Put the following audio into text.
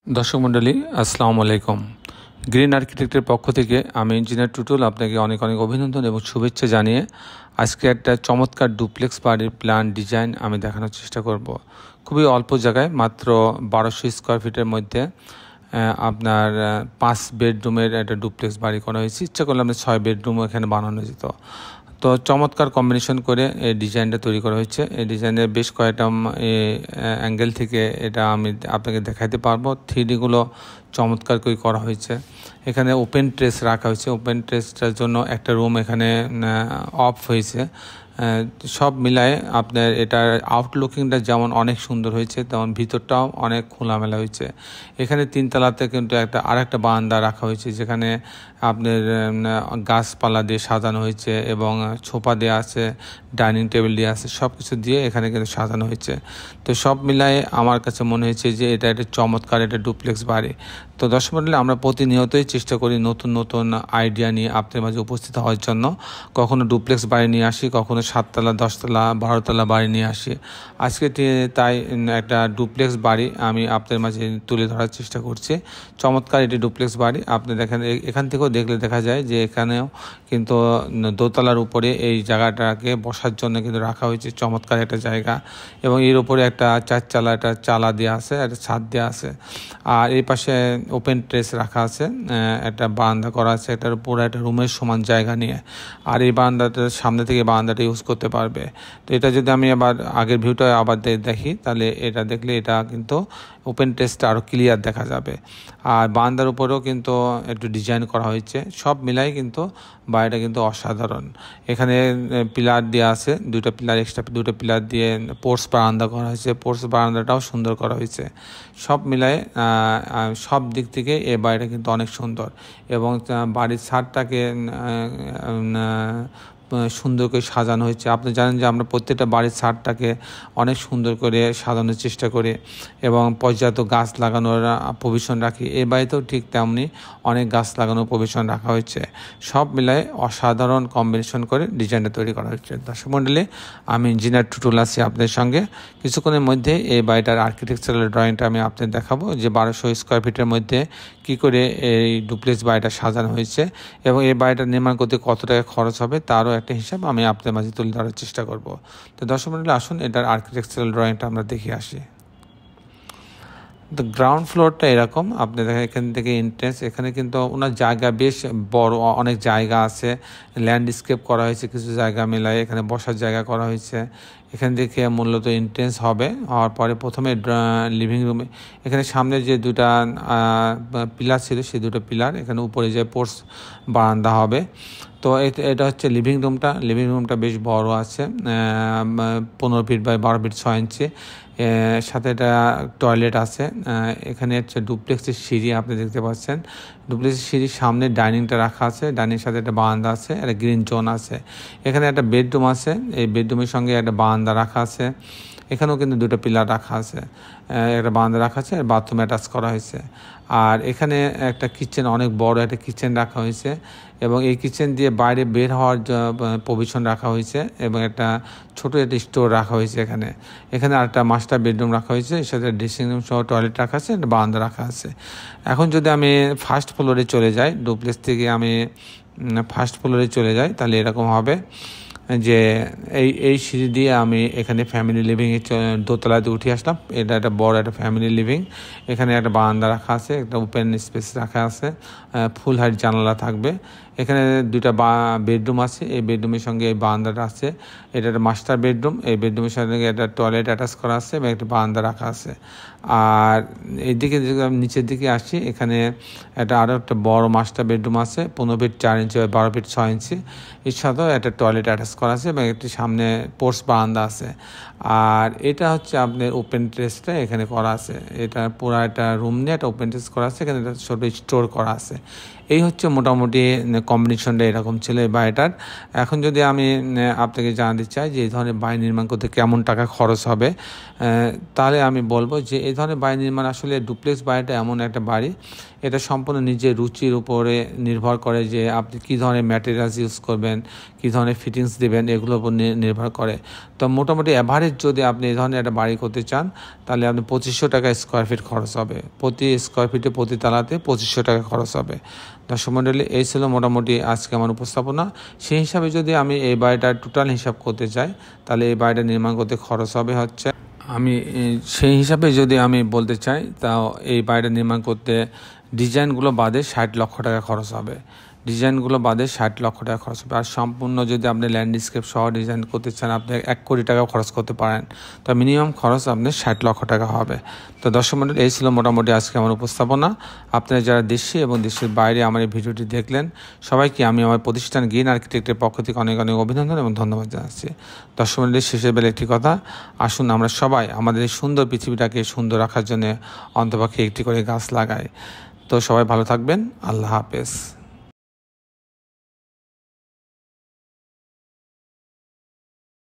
দর্শক মণ্ডলী আসসালামু আলাইকুম। গ্রিন আর্কিটেক্টের পক্ষ থেকে আমি ইঞ্জিনিয়ার টুটুল আপনাকে অনেক অনেক অভিনন্দন এবং শুভেচ্ছা জানিয়ে আজকে একটা চমৎকার ডুপ্লেক্স বাড়ির প্ল্যান ডিজাইন আমি দেখানোর চেষ্টা করব। খুবই অল্প জায়গায় মাত্র 1200 স্কোয়ার ফিটের মধ্যে আপনার 5 বেডরুমের একটা ডুপ্লেক্স বাড়ি করা হয়েছে। ইচ্ছা করলে আমরা 6 বেডরুমও এখানে বানানো যেত। তো চমৎকার কম্বিনেশন করে এই ডিজাইনটা তৈরি করা হয়েছে। এই ডিজাইনের বেশ কয়েকটা অ্যাঙ্গেল থেকে এটা আমি আপনাকে দেখাতে পারবো। 3Dগুলো চমৎকার করে করা হয়েছে। এখানে ওপেন ট্রেস রাখা হয়েছে। ওপেন ট্রেসটার জন্য একটা রুম এখানে অফ হয়েছে। সব মিলায়ে আপনার এটার আউটলুকিংটা যেমন অনেক সুন্দর হয়েছে, তেমন ভিতরটাও অনেক খোলামেলা হয়েছে। এখানে 3 তলাতে কিন্তু আরেকটা বারান্দা রাখা হয়েছে, যেখানে আপনার গাছপালা দিয়ে সাজানো হয়েছে এবং ছোপা দেওয়া আছে, ডাইনিং টেবিল দিয়ে আছে, সব কিছু দিয়ে এখানে কিন্তু সাজানো হয়েছে। তো সব মিলায়ে আমার কাছে মনে হয়েছে যে এটা একটা চমৎকার একটা ডুপ্লেক্স বাড়ি। তো দর্শক মণ্ডলী, আমরা প্রতিনিয়তই চেষ্টা করি নতুন নতুন আইডিয়া নিয়ে আপনার মাঝে উপস্থিত হওয়ার জন্য। কখনো ডুপ্লেক্স বাড়ি নিয়ে আসি, কখনো 7 তলা, 10 তলা, 12 তলা বাড়ি নিয়ে আসি। আজকে তাই একটা ডুপ্লেক্স বাড়ি আমি আপনাদের মাঝে তুলে ধরার চেষ্টা করছি। চমৎকার এটি ডুপ্লেক্স বাড়ি। আপনি দেখেন, এখান থেকেও দেখলে দেখা যায় যে এখানেও কিন্তু দোতলার উপরে এই জায়গাটাকে বসার জন্য কিন্তু রাখা হয়েছে, চমৎকার একটা জায়গা। এবং এর উপরে একটা 4 চালা একটা চালা দেওয়া আছে, একটা ছাদ দেওয়া আছে। আর এই পাশে ওপেন ট্রেস রাখা আছে, একটা বারান্দা করা আছে, এটার উপরে একটা রুমের সমান জায়গা নিয়ে। আর এই বারান্দাটার সামনে থেকে বারান্দাটা ইউজ করতে পারবে। তো এটা যদি আমি আবার আগের ভিউটা আবার দেখি, তাহলে এটা দেখলে এটা কিন্তু ওপেন ট্রেসটা আরও ক্লিয়ার দেখা যাবে। আর বারান্দার উপরেও কিন্তু একটু ডিজাইন করা হয়েছে। সব মিলাই কিন্তু বাড়িটা কিন্তু অসাধারণ। এখানে পিলার দেওয়া আছে, 2টা পিলার, এক্সট্রা 2টা পিলার দিয়ে পোর্স বারান্দা করা হয়েছে। পোর্স বারান্দাটাও সুন্দর করা হয়েছে। সব মিলায়ে সব দিক থেকে এই বাড়িটা কিন্তু অনেক সুন্দর। এবং বাড়ির ছাদটাকে সুন্দর করে সাজানো হয়েছে। আপনি জানেন যে আমরা প্রত্যেকটা বাড়ির ছাদটাকে অনেক সুন্দর করে সাজানোর চেষ্টা করি এবং পর্যাপ্ত গাছ লাগানোর প্রভিশন রাখি। এই বাড়িতেও ঠিক তেমনি অনেক গাছ লাগানোর প্রভিশন রাখা হয়েছে। সব মিলায়ে অসাধারণ কম্বিনেশন করে ডিজাইনটা তৈরি করা হয়েছে। দর্শক মণ্ডলী, আমি ইঞ্জিনিয়ার টুটুল আছি আপনাদের সঙ্গে। কিছুক্ষণের মধ্যে এই বাড়িটার আর্কিটেকচারাল ড্রয়িংটা আমি আপনাদের দেখাবো, যে 1200 স্কোয়ার ফিটের মধ্যে কী করে এই ডুপ্লেক্স বাড়িটা সাজানো হয়েছে এবং এই বাড়িটা নির্মাণ করতে কত টাকা খরচ হবে তারও একটা হিসাব আমি আপনাদের মাঝে তুলে ধরার চেষ্টা করব। তো দর্শক মণ্ডলী, আসুন এটার আর্কিটেকচারাল ড্রয়িংটা আমরা দেখে আসি। তো গ্রাউন্ড ফ্লোরটা এরকম, আপনি দেখেন এখান থেকে এন্ট্রেন্স। এখানে কিন্তু ওনার জায়গা বেশ বড়, অনেক জায়গা আছে, ল্যান্ডস্কেপ করা হয়েছে, কিছু জায়গা মেলায় এখানে বসার জায়গা করা হয়েছে। এখান থেকে মূলত এন্ট্রেন্স হবে। হওয়ার পরে প্রথমে লিভিং রুমে এখানে সামনে যে 2টা পিলার ছিল, সেই 2টা পিলার এখানে উপরে যে পোর্স বারান্দা হবে। তো এটা হচ্ছে লিভিং রুমটা। লিভিং রুমটা বেশ বড় আছে, 15 ফিট বাই 12 ফিট 6 ইঞ্চি। সাথে একটা টয়লেট আছে। এখানে হচ্ছে ডুপ্লেক্সের সিঁড়ি আপনি দেখতে পাচ্ছেন। ডুপ্লেক্সের সিঁড়ির সামনে ডাইনিংটা রাখা আছে, ডাইনিংয়ের সাথে একটা বারান্দা আছে, একটা গ্রিন জোন আছে। এখানে একটা বেডরুম আছে, এই বেডরুমের সঙ্গে একটা বারান্দা রাখা আছে। এখানেও কিন্তু 2টা পিলার রাখা আছে, একটা বারান্দা রাখা আছে, আর বাথরুম অ্যাটাচ করা হয়েছে। আর এখানে একটা কিচেন, অনেক বড় একটা কিচেন রাখা হয়েছে এবং এই কিচেন দিয়ে বাইরে বের হওয়ার প্রভিশন রাখা হয়েছে এবং একটা ছোট একটা স্টোর রাখা হয়েছে। এখানে আরেকটা মাস্টার বেডরুম রাখা হয়েছে, এর সাথে ড্রেসিং রুম সহ টয়লেট রাখা আছে, একটা বারান্দা রাখা আছে। এখন যদি আমি ফার্স্ট ফ্লোরে চলে যাই, ডুপ্লেক্স থেকে আমি ফার্স্ট ফ্লোরে চলে যাই, তাহলে এরকম হবে যে এই সিঁড়ি দিয়ে আমি এখানে ফ্যামিলি লিভিংয়ে দোতলাতে উঠে আসলাম। এটা একটা বড় একটা ফ্যামিলি লিভিং। এখানে একটা বারান্দা রাখা আছে, একটা ওপেন স্পেস রাখা আছে, ফুল হাইট জানালা থাকবে। এখানে 2টা বেডরুম আছে, এই বেডরুমের সঙ্গে এই বারান্দাটা আছে। এটা একটা মাস্টার বেডরুম, এই বেডরুমের সঙ্গে একটা টয়লেট অ্যাটাচ করা আছে এবং একটা বারান্দা রাখা আছে। আর এইদিকে যদি আমি নিচের দিকে আসি, এখানে আরও একটা বড় মাস্টার বেডরুম আছে, 15 ফিট 4 ইঞ্চি বা 12 ফিট 6 ইঞ্চি। এর সাথেও একটা টয়লেট অ্যাটাচ করা আছে এবং একটি সামনে পোর্স বারান্দা আছে। আর এটা হচ্ছে আপনার ওপেন ট্রেসটা এখানে করা আছে। এটা পুরো একটা রুম নিয়ে একটা ওপেন ট্রেস করা আছে, এখানে একটা ছোটো স্টোর করা আছে। এই হচ্ছে মোটামুটি কম্বিনেশনটা এরকম ছিল এই বাড়িটার। এখন যদি আমি আপনাকে জানাতে চাই যে এই ধরনের বাড়ি নির্মাণ করতে কেমন টাকা খরচ হবে, তাহলে আমি বলবো যে এই ধরনের বাড়ি নির্মাণ, আসলে ডুপ্লেক্স বাড়িটা এমন একটা বাড়ি, এটা সম্পূর্ণ নিজের রুচির উপরে নির্ভর করে যে আপনি কী ধরনের ম্যাটেরিয়ালস ইউজ করবেন, কী ধরনের ফিটিংস দেবেন এগুলোর উপর নির্ভর করে। তো মোটামুটি অ্যাভারেজ যদি আপনি এই ধরনের একটা বাড়ি করতে চান তাহলে আপনি 2500 টাকা স্কোয়ার ফিট খরচ হবে, প্রতি স্কোয়ার ফিটে প্রতি তালাতে 2500 টাকা খরচ হবে। দর্শক মণ্ডলী, এই ছিল মোটামুটি আজকে আমার উপস্থাপনা। সেই হিসাবে যদি আমি এই বাড়িটার টোটাল হিসাব করতে চাই তাহলে এই বাড়িটা নির্মাণ করতে খরচ হবে হচ্ছে, আমি সেই হিসাবে যদি আমি বলতে চাই তাও এই বাড়িটা নির্মাণ করতে ডিজাইনগুলো বাদে 60 লক্ষ টাকা খরচ হবে, ডিজাইনগুলো বাদে 60 লক্ষ টাকা খরচ হবে। আর সম্পূর্ণ যদি আপনি ল্যান্ডস্কেপ সহ ডিজাইন করতে চান আপনি 1 কোটি টাকা খরচ করতে পারেন, তো মিনিমাম খরচ আপনার 60 লক্ষ টাকা হবে। তো দর্শক মণ্ডলী, এই ছিল মোটামুটি আজকে আমার উপস্থাপনা। আপনারা যারা দেশে এবং দেশের বাইরে আমার এই ভিডিওটি দেখলেন সবাইকে আমি আমার প্রতিষ্ঠান গ্রিন আর্কিটেক্টের পক্ষ থেকে অনেক অনেক অভিনন্দন এবং ধন্যবাদ জানাচ্ছি। দর্শক মণ্ডলী, শেষের বেলা একটি কথা, আসুন আমরা সবাই আমাদের এই সুন্দর পৃথিবীটাকে সুন্দর রাখার জন্য অন্তপক্ষে একটি করে গাছ লাগাই। তো সবাই ভালো থাকবেন, আল্লাহ হাফেজ।